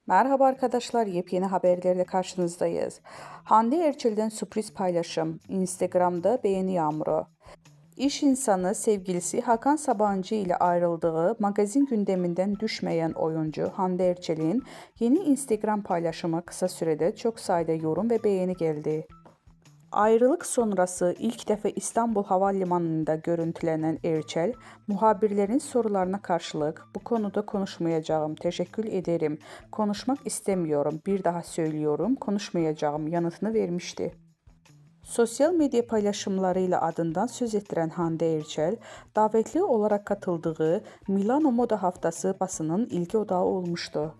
Merhaba arkadaşlar, yepyeni haberlerle karşınızdayız. Hande Erçel'den sürpriz paylaşım, Instagram'da beğeni yağmuru. İş insanı sevgilisi Hakan Sabancı ile ayrıldığı magazin gündeminden düşmeyen oyuncu Hande Erçel'in yeni Instagram paylaşımı kısa sürede çok sayıda yorum ve beğeni geldi. Ayrılık sonrası ilk defa İstanbul Havalimanı'nda görüntülenen Erçel, muhabirlerin sorularına karşılık "Bu konuda konuşmayacağım, teşekkür ederim, konuşmak istemiyorum, bir daha söylüyorum, konuşmayacağım" yanıtını vermişti. Sosyal medya paylaşımlarıyla adından söz ettiren Hande Erçel, davetli olarak katıldığı Milano Moda Haftası basının ilgi odağı olmuştu.